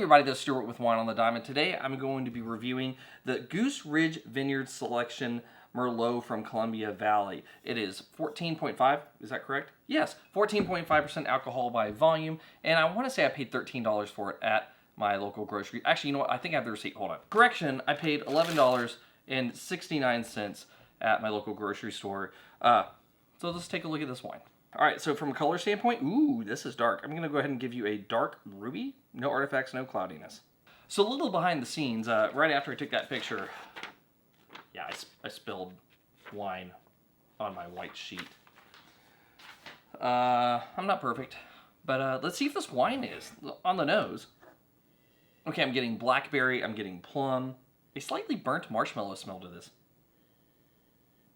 everybody, this is Stuart with Wine on the Dime, and today I'm going to be reviewing the Goose Ridge Vineyard Selection Merlot from Columbia Valley. It is 14.5, is that correct? Yes, 14.5% alcohol by volume, and I want to say I paid $13 for it at my local grocery. Actually, you know what? I think I have the receipt. Hold on. Correction, I paid $11.69 at my local grocery store. So let's take a look at this wine. All right, so from a color standpoint, ooh, this is dark. I'm going to go ahead and give you a dark ruby. No artifacts, no cloudiness. So a little behind the scenes, right after I took that picture, yeah, I spilled wine on my white sheet. I'm not perfect, but let's see if this wine is on the nose. Okay, I'm getting blackberry, I'm getting plum, a slightly burnt marshmallow smell to this.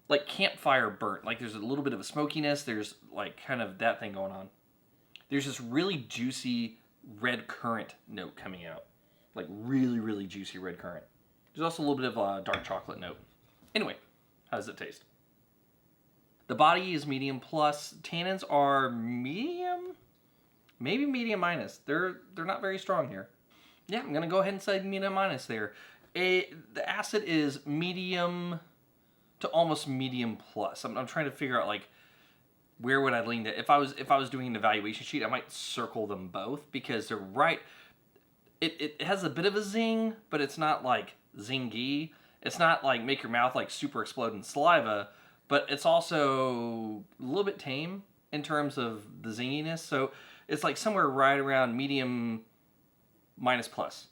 Like campfire burnt, like there's a little bit of a smokiness, there's like kind of that thing going on. There's this really juicy red currant note coming out. Like really, really juicy red currant. There's also a little bit of a dark chocolate note. Anyway, how does it taste? The body is medium plus. Tannins are medium? Maybe medium minus. They're not very strong here. Yeah, I'm gonna go ahead and say medium minus there. The acid is medium to almost medium plus. I'm trying to figure out like where would I lean to. If I was doing an evaluation sheet, I might circle them both because they're right. It has a bit of a zing, but it's not like zingy. It's not like make your mouth like super explode in saliva, but it's also a little bit tame in terms of the zinginess. So it's like somewhere right around medium minus plus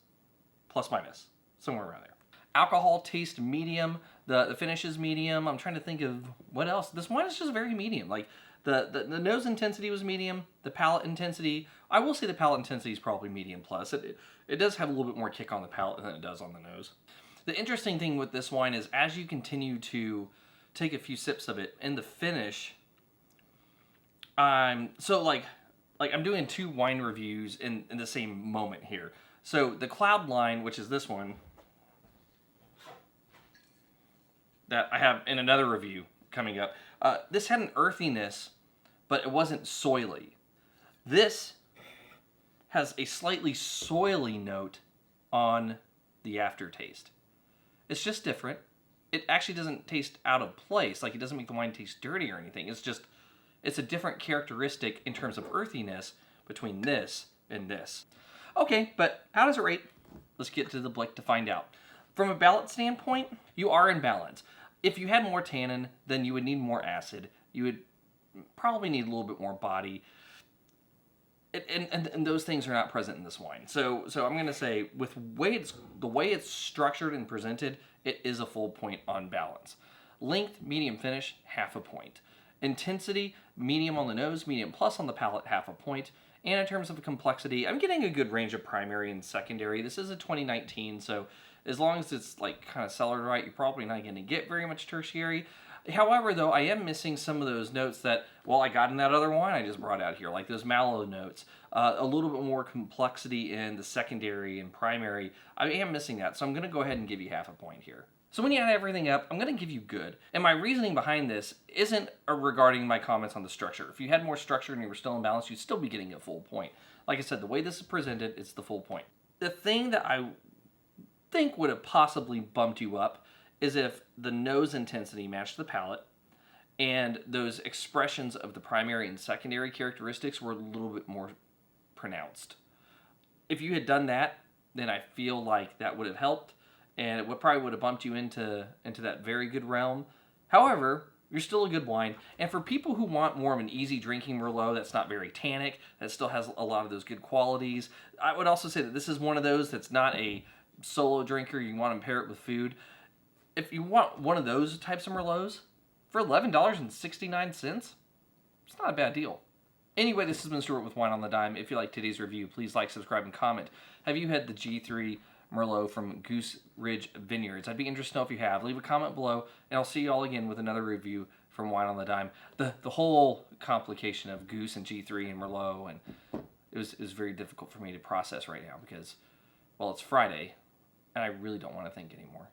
minus, somewhere around there. Alcohol taste medium. The finish is medium. I'm trying to think of what else. This wine is just very medium. Like the nose intensity was medium. The palate intensity, I will say the palate intensity is probably medium plus. It does have a little bit more kick on the palate than it does on the nose. The interesting thing with this wine is as you continue to take a few sips of it, in the finish, I'm doing two wine reviews in the same moment here. So the cloud line, which is this one, that I have in another review coming up. This had an earthiness, but it wasn't soily. This has a slightly soily note on the aftertaste. It's just different. It actually doesn't taste out of place. Like it doesn't make the wine taste dirty or anything. It's a different characteristic in terms of earthiness between this and this. Okay, but how does it rate? Let's get to the blick to find out. From a balance standpoint, you are in balance. If you had more tannin, then you would need more acid. You would probably need a little bit more body. And those things are not present in this wine. So I'm going to say, with the way it's structured and presented, it is a full point on balance. Length, medium finish, half a point. Intensity, medium on the nose, medium plus on the palate, half a point. And in terms of complexity, I'm getting a good range of primary and secondary. This is a 2019, so as long as it's like kind of cellared right, you're probably not going to get very much tertiary. However, though, I am missing some of those notes that, well, I got in that other wine I just brought out here, like those mallow notes. A little bit more complexity in the secondary and primary. I am missing that, so I'm going to go ahead and give you half a point here. So when you add everything up, I'm going to give you good. And my reasoning behind this isn't regarding my comments on the structure. If you had more structure and you were still in balance, you'd still be getting a full point. Like I said, the way this is presented, it's the full point. The thing that I think would have possibly bumped you up is if the nose intensity matched the palate and those expressions of the primary and secondary characteristics were a little bit more pronounced. If you had done that, then I feel like that would have helped, and it probably would have bumped you into that very good realm. However, you're still a good wine, and for people who want more of an easy drinking Merlot that's not very tannic, that still has a lot of those good qualities, I would also say that this is one of those that's not a solo drinker. You want to pair it with food. If you want one of those types of Merlots, for $11.69, it's not a bad deal. Anyway, this has been Stuart with Wine on the Dime. If you like today's review, please like, subscribe, and comment. Have you had the G3 Merlot from Goose Ridge Vineyards? I'd be interested to know if you have. Leave a comment below, and I'll see you all again with another review from Wine on the Dime. The whole complication of Goose and G3 and Merlot, and it was very difficult for me to process right now because, well, it's Friday, and I really don't want to think anymore.